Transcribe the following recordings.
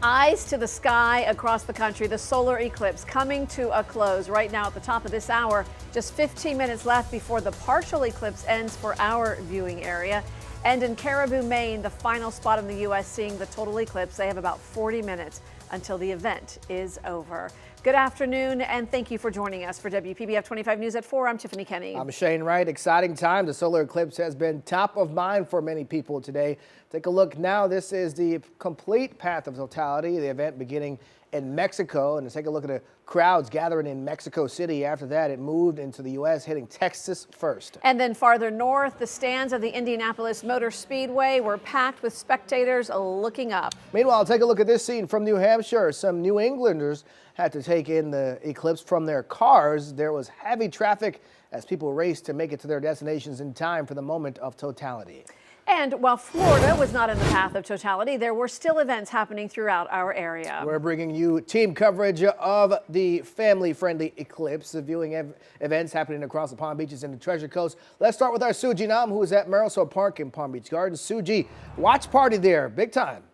Eyes to the sky across the country. The solar eclipse coming to a close right now at the top of this hour. Just 15 minutes left before the partial eclipse ends for our viewing area. And in Caribou, Maine, the final spot in the U.S. seeing the total eclipse. They have about 40 minutes until the event is over. Good afternoon, and thank you for joining us for WPBF 25 News at 4. I'm Tiffany Kenny. I'm Shane Wright. Exciting time. The solar eclipse has been top of mind for many people today. Take a look now. This is the complete path of totality, the event beginning in Mexico. And let's take a look at the crowds gathering in Mexico City. After that, it moved into the U.S., hitting Texas first. And then farther north, the stands of the Indianapolis Motor Speedway were packed with spectators looking up. Meanwhile, take a look at this scene from New Hampshire. Some New Englanders had to take in the eclipse from their cars. There was heavy traffic as people raced to make it to their destinations in time for the moment of totality. And while Florida was not in the path of totality, there were still events happening throughout our area. We're bringing you team coverage of the family-friendly eclipse, the viewing events happening across the Palm Beaches and the Treasure Coast. Let's start with our Suji Nam, who is at Marisol Park in Palm Beach Gardens. Suji, watch party there, big time.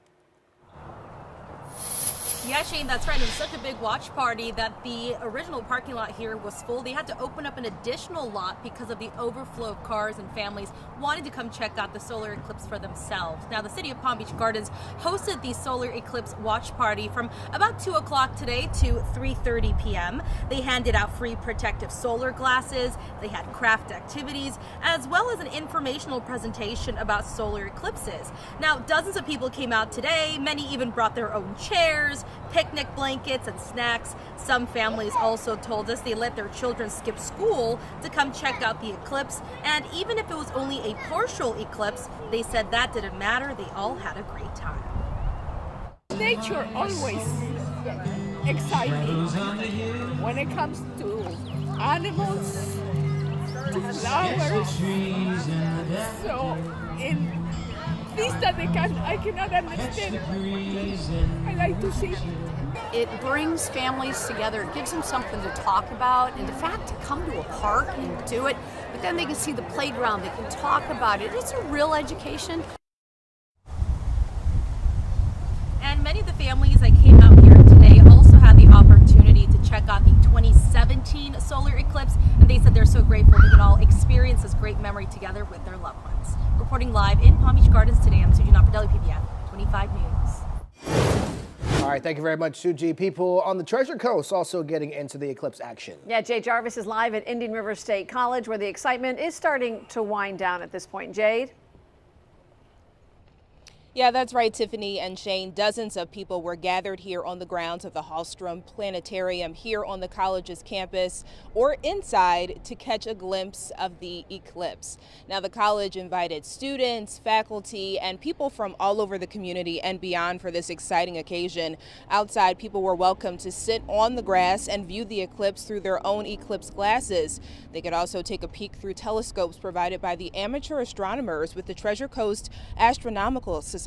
Yeah, Shane, that's right. It was such a big watch party that the original parking lot here was full. They had to open up an additional lot because of the overflow of cars and families wanting to come check out the solar eclipse for themselves. Now, the city of Palm Beach Gardens hosted the solar eclipse watch party from about 2 o'clock today to 3:30 p.m. They handed out free protective solar glasses. They had craft activities, as well as an informational presentation about solar eclipses. Now, dozens of people came out today. Many even brought their own chairs, picnic blankets, and snacks. Some families also told us they let their children skip school to come check out the eclipse. And even if it was only a partial eclipse, they said that didn't matter. They all had a great time. Nature always exciting when it comes to animals, to flowers. So in things that I cannot understand, I like to see. It brings families together, it gives them something to talk about, and the fact to come to a park and do it, but then they can see the playground, they can talk about it. It's a real education. And many of the families that came out here today also had the opportunity to check out the 2017 solar eclipse, and they said they're so grateful they can all experience this great memory together with their loved ones. Reporting live in Palm Beach Gardens today, I'm Suji Nam for WPBF 25 News. All right, thank you very much, Suji. People on the Treasure Coast also getting into the eclipse action. Yeah, Jade Jarvis is live at Indian River State College, where the excitement is starting to wind down at this point. Jade? Yeah, that's right, Tiffany and Shane. Dozens of people were gathered here on the grounds of the Hallstrom Planetarium here on the college's campus or inside to catch a glimpse of the eclipse. Now, the college invited students, faculty, and people from all over the community and beyond for this exciting occasion. Outside, people were welcome to sit on the grass and view the eclipse through their own eclipse glasses. They could also take a peek through telescopes provided by the amateur astronomers with the Treasure Coast Astronomical Society.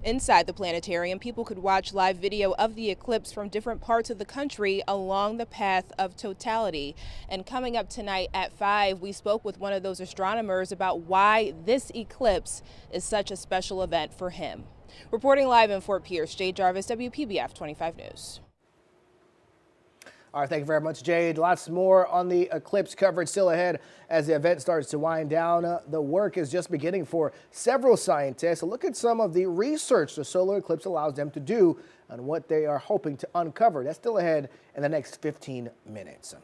Inside the planetarium, people could watch live video of the eclipse from different parts of the country along the path of totality. And coming up tonight at 5, we spoke with one of those astronomers about why this eclipse is such a special event for him. Reporting live in Fort Pierce, Jade Jarvis, WPBF 25 News. All right, thank you very much, Jade. Lots more on the eclipse coverage still ahead as the event starts to wind down. The work is just beginning for several scientists. A look at some of the research the solar eclipse allows them to do and what they are hoping to uncover. That's still ahead in the next 15 minutes.